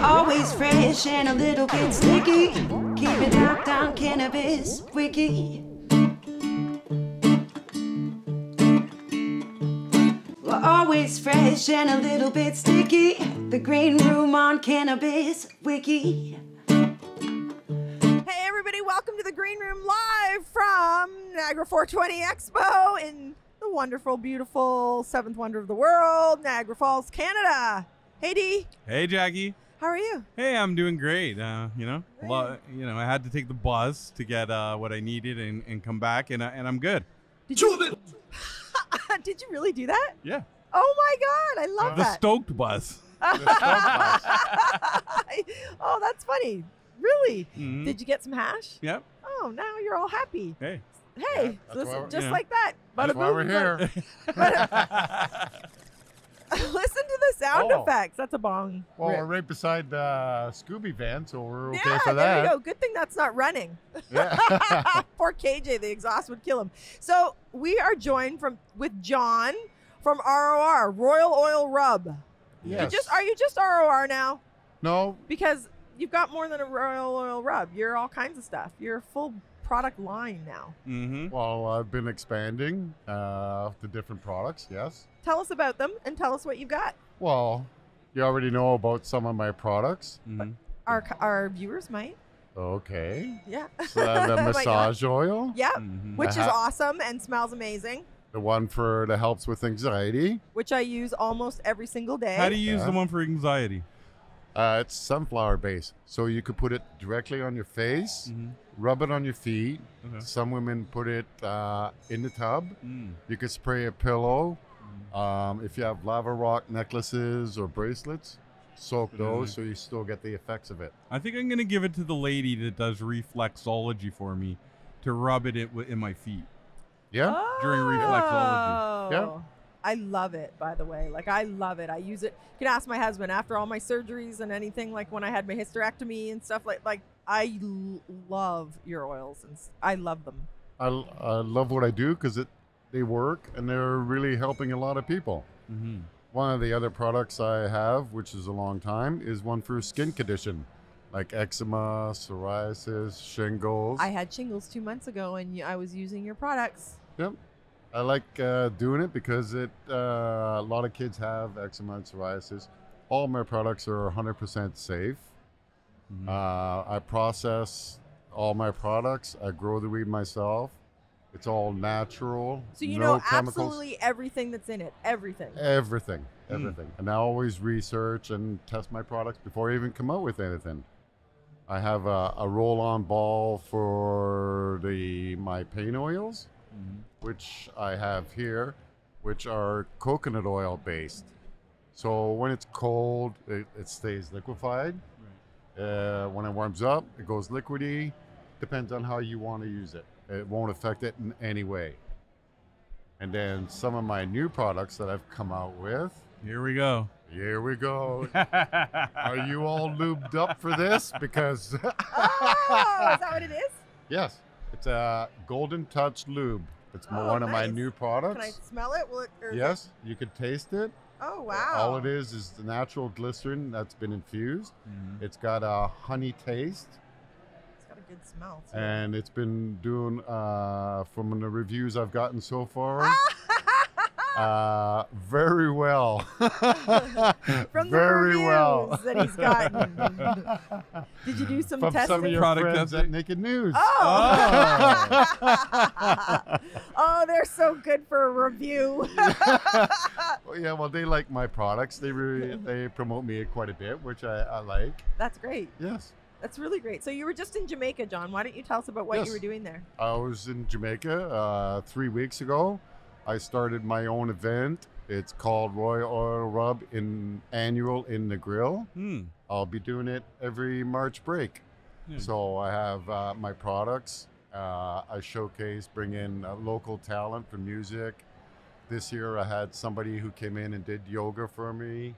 Always fresh and a little bit sticky. Keep it locked down, Cannabis Wiki. We're always fresh and a little bit sticky. The green room on Cannabis Wiki. Hey everybody, welcome to the Green Room live from Niagara 420 Expo in the wonderful, beautiful seventh wonder of the world, Niagara Falls, Canada. Hey Dee. Hey Jackie. How are you? Hey, I'm doing great. I had to take the bus to get what I needed and come back, and I'm good. Did you really do that? Yeah. Oh my God, I love The that. stoked bus. Oh, that's funny. Really? Mhm. Did you get some hash? Yep. Oh, now you're all happy. Hey. Hey, that's listen, why- just yeah. like that. That's Bada why boom, we're here. Listen to the sound Oh. effects. That's a bong. Well, rip. we're right beside the Scooby van, so we're okay Yeah, for there that. you go. Good thing that's not running. Yeah. Poor KJ, the exhaust would kill him. So we are joined with John from ROR, Royal Oil Rub. Yes. Are you just ROR now? No, Because you've got more than a Royal Oil Rub. You're all kinds of stuff. You're a full product line now. Mm-hmm. well, I've been expanding to different products, yes. Tell us about them and tell us what you've got. Well, you already know about some of my products. Mm-hmm. Our viewers might. Okay. Yeah. So I have the Oh my massage oil, Yeah. Mm-hmm. Which is I ha- awesome and smells amazing, the one that helps with anxiety. which I use almost every single day. How do you use Yeah. the one for anxiety? It's sunflower base, so you could put it directly on your face, Mm-hmm. rub it on your feet. Okay. Some women put it in the tub. Mm. You could spray a pillow. If you have lava rock necklaces or bracelets, soak those so you still get the effects of it. I think I'm gonna give it to the lady that does reflexology for me to rub it in my feet. Yeah. During reflexology. Yeah. Oh. I love it, by the way. Like, I love it. I use it. You can ask my husband after all my surgeries and anything, like when I had my hysterectomy and stuff like I love your oils and I love them. I love what I do because they work and they're really helping a lot of people. Mm-hmm. One of the other products I have, which is a long time, is one for skin condition, like eczema, psoriasis, shingles. I had shingles 2 months ago and I was using your products. Yep. I like doing it because a lot of kids have eczema and psoriasis. All my products are 100% safe. Mm-hmm. I process all my products. I grow the weed myself. It's all natural. So you no know chemicals. absolutely everything that's in it. Everything. Everything. And I always research and test my products before I even come out with anything. I have a roll-on ball for my pain oils, which I have here, which are coconut oil based. So when it's cold, it stays liquefied. When it warms up, it goes liquidy. Depends on how you want to use it. It won't affect it in any way. And then some of my new products that I've come out with. Here we go. Here we go. Are you all lubed up for this? Because Oh, is that what it is? yes, it's a Golden Touch lube. It's Oh, one of my nice. new Can I products. smell it? Will it or is Yes, you could taste it. it- Oh, wow. All it is the natural glycerin that's been infused. Mm-hmm. It's got a honey taste, It's got a good smell, too. and it's been doing from the reviews I've gotten so far. Very well. From the Very reviews well. that he's gotten. Did you do some From testing? some of your Product friends testing? at Naked News. Oh. Oh, they're so good for a review. Well, yeah, well, they like my products. They promote me quite a bit, which I like. That's great. Yes. That's really great. So you were just in Jamaica, John. Why don't you tell us about what Yes. you were doing there? I was in Jamaica 3 weeks ago. I started my own event. It's called Royal Oil Rub Annual in the Grill. Hmm. I'll be doing it every March break. Yeah. So I have my products. I showcase, bring in local talent for music. This year I had somebody who came in and did yoga for me.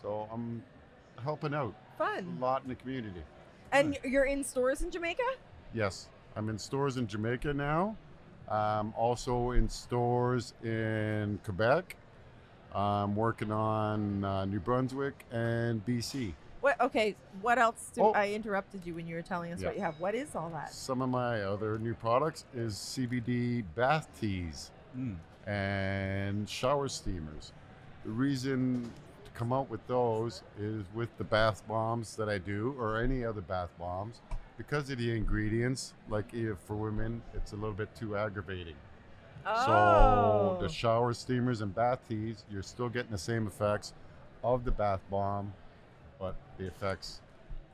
So I'm helping out a Fun. lot in the community. And you're in stores in Jamaica? Yes, I'm in stores in Jamaica now. Also in stores in Quebec. I'm working on New Brunswick and BC. What? Okay. What else? Oh. I interrupted you when you were telling us Yeah. what you have. What is all that? Some of my other new products is CBD bath teas Mm. and shower steamers. The reason to come out with those is with the bath bombs that I do, or any other bath bombs, because of the ingredients. Like if for women, it's a little bit too aggravating. So the shower steamers and bath teas, you're still getting the same effects of the bath bomb, but the effects,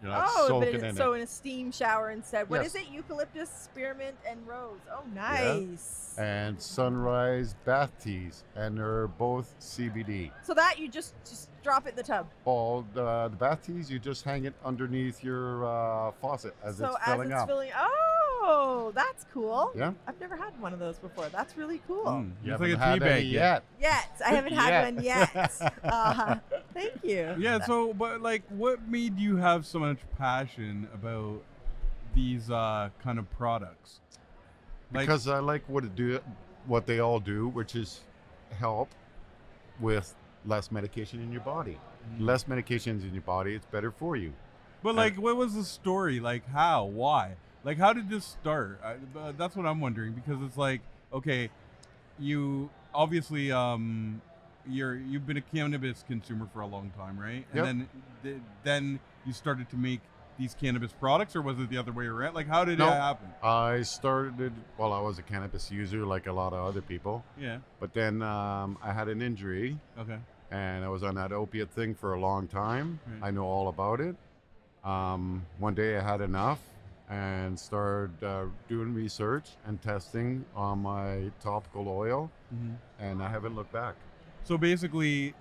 you're not soaking in so it. in a steam shower instead. What Yes. is it? Eucalyptus, spearmint, and rose. Oh, nice. And sunrise bath teas, and they're both CBD. So that you just drop it in the tub. All the bath teas, you just hang it underneath your faucet as it's filling up. Oh, that's cool. Yeah. I've never had one of those before. That's really cool. Mm. You It's haven't like a had tea any bag yet. Yet I haven't had Yet. one yet. Thank you. Yeah. So, but like, what made you have so much passion about these kind of products? Like, Because I like what they all do, which is help with less medication in your body. Less medications in your body, it's better for you. but like, what was the story? Like, how? Why? Like, how did this start? That's what I'm wondering, because it's like, okay, you obviously you've been a cannabis consumer for a long time, right? Yep. And then you started to make these cannabis products, or was it the other way around? Like, how did No. it happen? I started, well, I was a cannabis user like a lot of other people, Yeah. but then I had an injury Okay. and I was on that opiate thing for a long time. Right. I know all about it. One day I had enough and started doing research and testing on my topical oil, Mm-hmm. and I haven't looked back. So basically,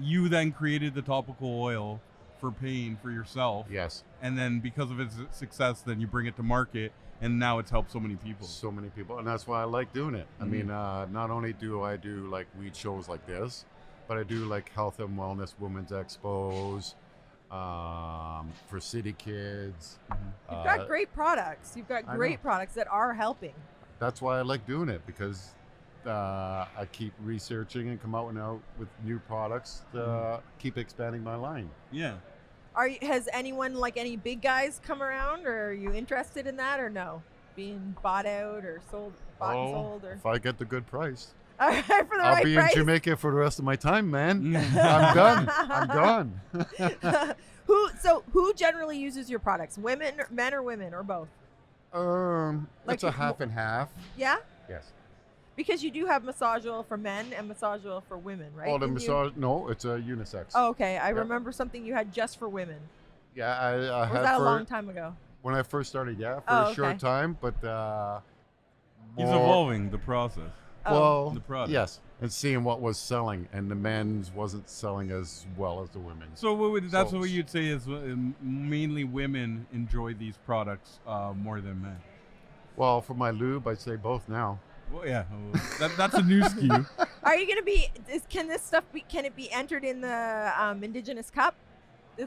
you then created the topical oil for pain for yourself. Yes, And then because of its success, then you bring it to market, and now it's helped so many people. so many people, and that's why I like doing it. I Mhm. mean, not only do I do like weed shows like this, but I do like health and wellness women's expos for city kids. You've got great products. You've got I great know. products that are helping. That's why I like doing it, because I keep researching and come out with new products to keep expanding my line. Yeah. Has anyone, like any big guys, come around, or are you interested in that, or no? Being bought out or bought and sold, or If I get the good price, for the I'll right be price. in Jamaica for the rest of my time, man. I'm done. I'm gone. Who generally uses your products? Women, men, or women, or both? Like It's a if- half and half. Yeah, Yes. because you do have massage oil for men and massage oil for women, right? Oh, the Didn't you- massage? No, it's a unisex. Oh, okay. I Yep. remember something you had just for women. Yeah, I Or had was that a for long time ago? when I first started. Yeah, for Oh, a okay. short time, but He's more- evolving the process. Well, The product. yes, and seeing what was selling, and the men's wasn't selling as well as the women's. So that's So- what you'd say is mainly women enjoy these products more than men. Well, for my lube, I'd say both now. Well, yeah, that's a new SKU. Are you gonna be? Can this stuff be? Can it be entered in the Indigenous Cup?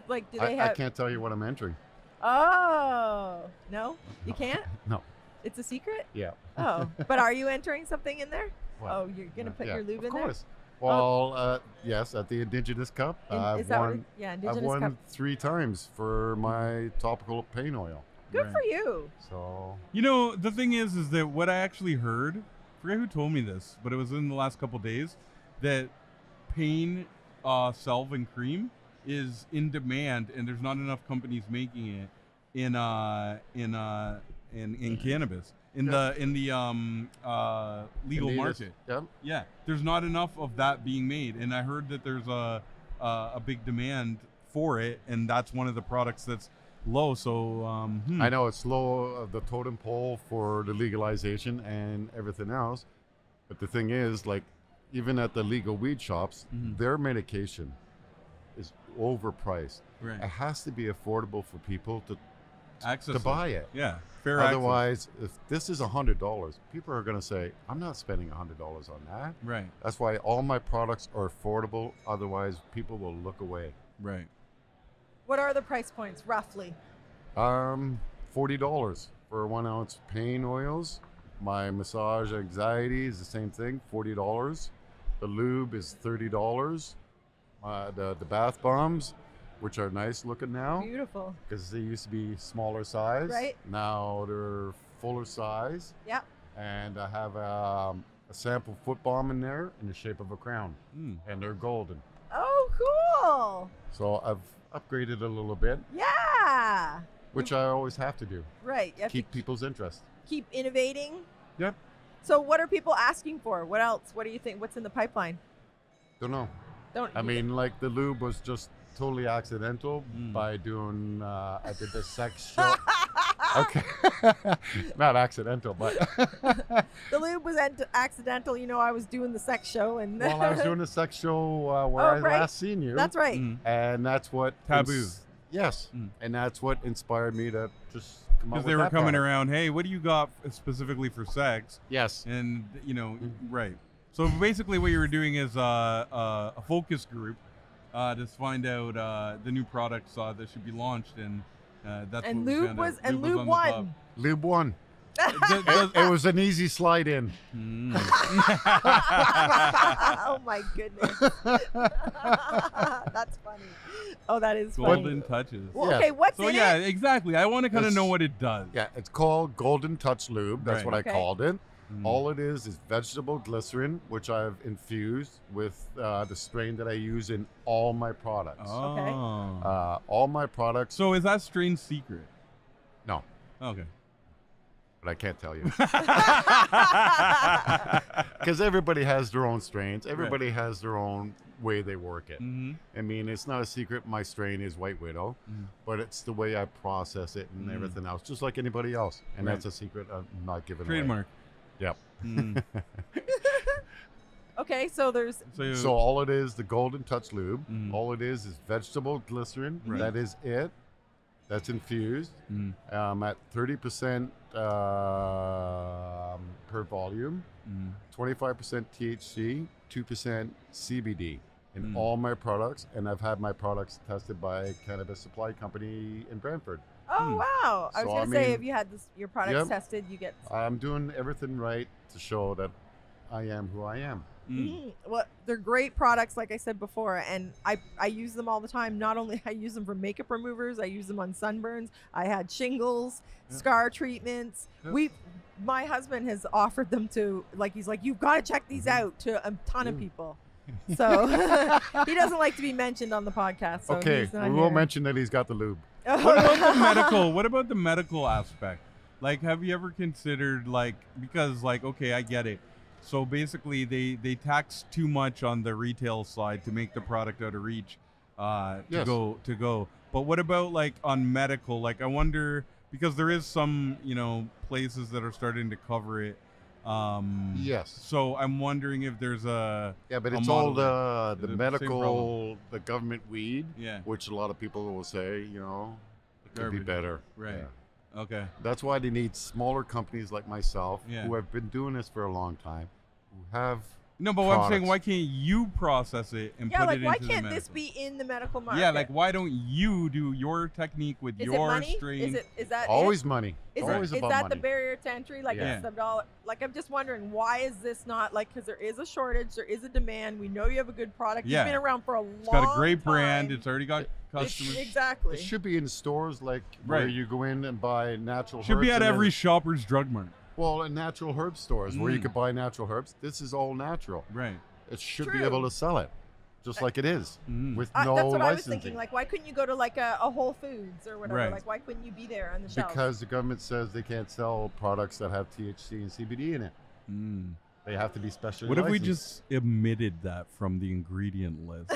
Like, do they I have? can't tell you what I'm entering. Oh no, you No. can't. No. It's a secret. Yeah. Oh, but are you entering something in there? What? Oh, you're gonna put Yeah, your lube of in course. Well, yes, at the Indigenous Cup, there? I've Is that what won. it, yeah, I've Indigenous won Cup. 3 times for my topical pain oil. Good Right. for you. So You know, the thing is that what I actually heard, I forget who told me this, but it was in the last couple days, that pain salve and cream is in demand, and there's not enough companies making it in cannabis in Yeah. the legal Canadian- market. Yeah. Yeah, there's not enough of that being made, and I heard that there's a big demand for it, and that's one of the products that's low. So I know it's low of the totem pole for the legalization and everything else, but the thing is, like, even at the legal weed shops, Mhm. their medication is overpriced. Right. It has to be affordable for people to Access buy it. Yeah, fair access. Otherwise, if this is $100, people are going to say, "I'm not spending $100 on that." Right, That's why all my products are affordable. Otherwise, people will look away. right. What are the price points roughly? $40 for 1 ounce pain oils. My massage anxiety is the same thing, $40. The lube is $30. The bath bombs which are nice looking now Beautiful. because they used to be smaller size. Right. Now they're fuller size. Yeah. And I have a sample foot balm in there in the shape of a crown, and they're golden. Oh, cool. So I've upgraded a little bit, Yeah. which I always have to do. Right. You have Keep people's interest. to keep innovating. Yep. So what are people asking for? What else? What do you think? What's in the pipeline? Don't know. Don't. I mean, like the lube was just totally accidental by doing. I did the sex show. Okay, not accidental, but The lube was accidental. You know, I was doing the sex show, and well, I was doing a sex show where I right. last seen you. That's right. And that's what Taboo. Yes, and that's what inspired me to just come up Because with they were that coming product. around, hey, what do you got specifically for sex? Yes. And, you know, right. So basically what you were doing is a focus group to find out the new products that should be launched. And that's And what we lube found was out. and lube on the top. won. Lube won. Does- It was an easy slide in. Oh my goodness. That's funny. Oh, that is funny. Golden touches. Well, Yeah. okay, what's So in yeah, it? exactly. I want to kind of It's- know what it does. Yeah, it's called Golden Touch Lube. That's Right. what Okay. I called it. Mm. All it is vegetable glycerin, which I've infused with the strain that I use in all my products. Oh. All my products. So is that strain secret? No, Okay. but I can't tell you. Because everybody has their own strains. Everybody has their own way they work it. Mm-hmm. I mean, it's not a secret my strain is White Widow, but it's the way I process it and everything else, just like anybody else. And Right. that's a secret I'm not giving away. Trademark. Yep. Mm. Okay, so there's So all it is, the Golden Touch Lube, Mm. all it is vegetable glycerin. Right. That is it. That's infused at 30% per volume, 25% THC, 2% CBD in all my products. And I've had my products tested by Cannabis Supply Company in Brantford. oh wow. I was So, gonna I say mean- if you had your products Yep. tested, you get I'm doing everything right to show that I am who I am. Well, they're great products, like I said before, and I use them all the time. Not only I use them for makeup removers, I use them on sunburns. I had shingles, scar treatments. Yeah. My husband has offered them to, he's like, you've got to check these out to a ton of people. So he doesn't like to be mentioned on the podcast. So Okay, he's not we here. won't mention that he's got the lube. What about the medical? What about the medical aspect? Like, have you ever considered because okay, I get it. So basically, they tax too much on the retail side to make the product out of reach to Yes. go. But what about on medical? Like, I wonder because there is some places that are starting to cover it. Yes. So I'm wondering if there's a Yeah, but a it's all model. the Is it the same medical, problem? the government weed, Yeah. which a lot of people will say, it could be Garbage. better. Right. Yeah. Okay. That's why they need smaller companies like myself, Yeah. who have been doing this for a long time, who have. No, but what I'm saying, products. why can't you process it and Yeah, put like it why into can't the this medical? be in the medical market? Yeah, why don't you do your technique with Is it your money? strain? Is that Always it? money. Is, Always is about that money. the barrier to entry? Yeah. It's the dollar. I'm just wondering, why is this not because there is a shortage, there is a demand. We know you have a good product. Yeah. You've been around for a long time. It's got a great brand. It's already got It's- customers. exactly. It should be in stores where Right. you go in and buy natural Should be herbs at and every then- shopper's drug mart. Well, in natural herb stores where you Mm. could buy natural herbs. This is all natural. Right. It should True. be able to sell it, just like it is, with no That's what I was licensing. thinking. Why couldn't you go to a Whole Foods or whatever? Right. Why couldn't you be there on the shelf? Because the government says they can't sell products that have THC and CBD in it. They have to be specially What if we licensed. just omitted that from the ingredient list?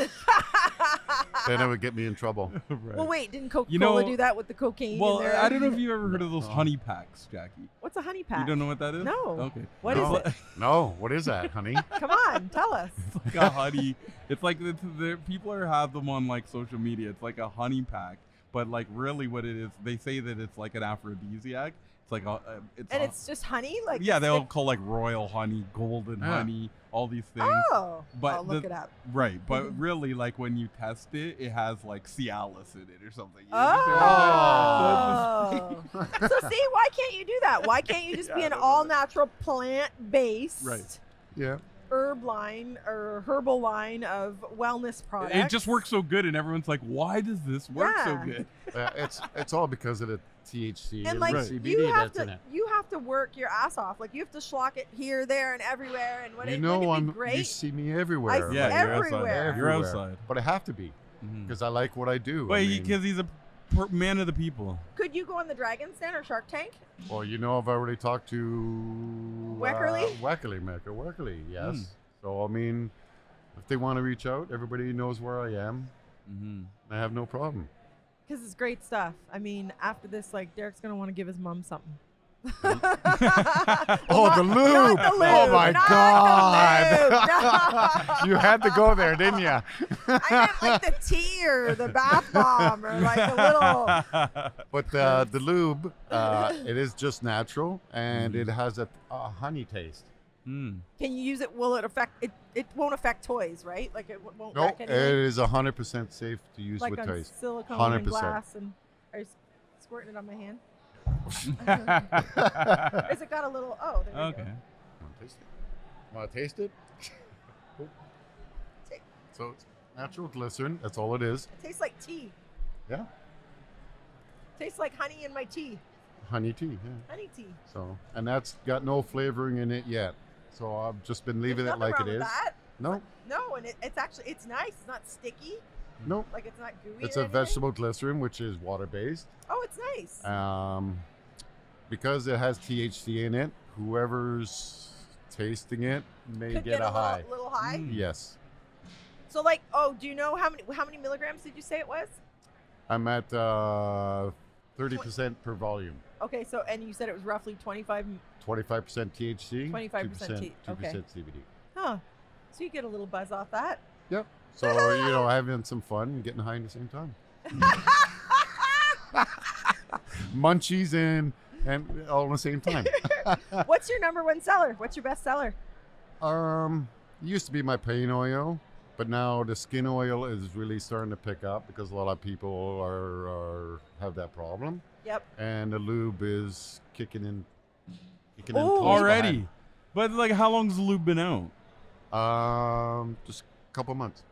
Then it would get me in trouble. Right. Well, wait, didn't Coca-Cola do that with the cocaine Well, in there? I don't know if you've ever heard of those honey packs, Jackie. What's a honey pack? You don't know what that is? No. Okay. What is no. it? No, what is that, honey? Come on, tell us. Like a honey. It's like the people have them on social media. It's like a honey pack, but really what it is, they say that it's like an aphrodisiac. It's like It's just honey, yeah, they all call royal honey, golden honey, all these things. Oh, But I'll look it up. Right, but really, when you test it, it has Cialis in it or something. You Oh. So see, why can't you do that? Why can't you just be an all natural plant based? Right. Yeah. herb line or herbal line of wellness products. It just works so good, and everyone's like, "Why does this work so Yeah. good?" It's all because of the THC And like CBD you have that's in to, it. you have to work your ass off. Like you have to schlock it here, there, and everywhere. And You know, wouldn't it be you great? see me everywhere. I see Yeah, you're everywhere. outside. You're outside. But I have to be Mhm. because I like what I do. I Wait, mean, because he's a man of the people. Could you go on the Dragon's Den or Shark Tank? well, you know, I've already talked to Weckerly? Weckerly, yes. Mm. So I mean, if they want to reach out, everybody knows where I am. Mm-hmm. I have no problem. Because it's great stuff. I mean, after this, like Derek's gonna want to give his mom something. Oh, Not- the not lube! the lube, Oh my not God! the lube, no. You had to go there, didn't you? I meant like the tea or the bath bomb or like a little. But the lube, it is just natural, and it has a honey taste. Mm. Can you use it? Will it affect it? It won't affect toys, right? Like it won't No, wreck it anything. is 100% safe to use Like with on toys. silicone 100%. and glass, and are you squirting it on my hand? Is it got a little? Oh, there you Okay. Want to taste it? Want to taste it? So it's natural glycerin. That's all it is. go. It tastes like tea. Yeah, Tastes like honey in my tea. honey tea. Yeah. Honey tea. So, and that's got no flavoring in it yet. So I've just been leaving There's it nothing like wrong it with is. That. No, No, and it's actually it's nice. It's not sticky. no. Like it's not gooey. It's or a anything. vegetable glycerin, which is water based. Oh, it's nice. Because it has THC in it, whoever's tasting it may Could get a high. little high. Mm. Yes, So like, oh, do you know how many milligrams did you say it was? I'm at 30% per volume. Okay, so and you said it was roughly 25. 25% THC, 25% 2% okay. CBD. Huh. So you get a little buzz off that. Yep. So you know, having some fun and getting high at the same time. Munchies and all at the same time. What's your number one seller? What's your best seller? It used to be my pain oil, but now the skin oil is really starting to pick up because a lot of people have that problem, Yep. and the lube is kicking in. Oh. close Already. But like, how long's the lube been out? behind. Just a couple months.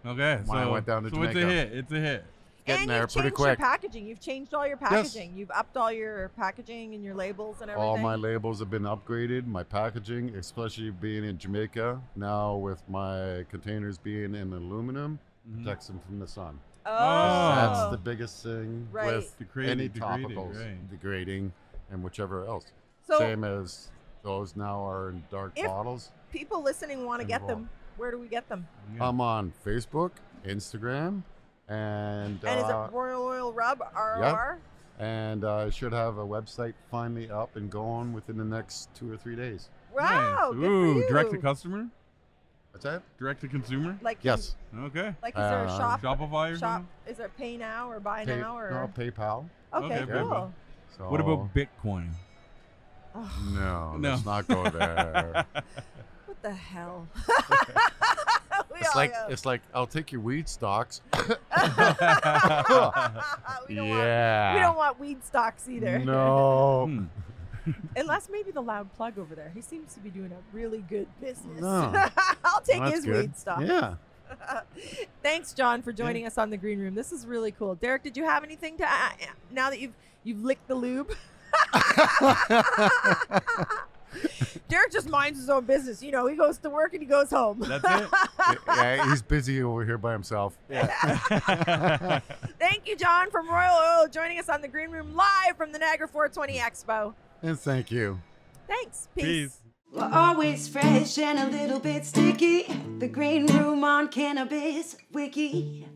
Okay, When I went down to so it's a Jamaica. hit. It's a hit. Getting And there you've pretty changed your quick. packaging. You've changed all your packaging. You've upped all your packaging and your labels and everything. All my labels have been upgraded. My packaging, especially being in Jamaica, now with my containers being in aluminum, Mhm. protects them from the sun. Oh. That's the biggest thing Right. with any Degrading, topicals, right. degrading, and whichever else. So Same as those now are in dark If- bottles. people listening want to get Involved. them. Where do we get them? Yeah. I'm on Facebook, Instagram, and And is it Royal Oil Rub ROR? I should have a website finally up and going within the next 2 or 3 days. Wow. Nice. Good Ooh, for you. direct to customer? What's that? Direct to consumer? Like Yes. Okay. Like is there a shop? Shopify or Shop? something? Is there pay now or buy Pay- now or? no, PayPal. Okay, Okay, cool. PayPal. So What about Bitcoin? No, No. let's not go there. What the hell? We It's all like go. it's like I'll take your weed stocks. we don't want weed stocks either. No. Hmm. Unless maybe the loud plug over there. He seems to be doing a really good business. No. I'll take That's his good. weed stock. Yeah. Thanks, John, for joining us on the Green Room. This is really cool. Derek, did you have anything to add now that you've licked the lube? Derek just minds his own business. You know, he goes to work and he goes home. That's it? Yeah, he's busy over here by himself. Thank you, John, from Royal Oil, joining us on the Green Room live from the Niagara 420 Expo. And thank you. Thanks. Peace. We're always fresh and a little bit sticky. The Green Room on Cannabis Wiki.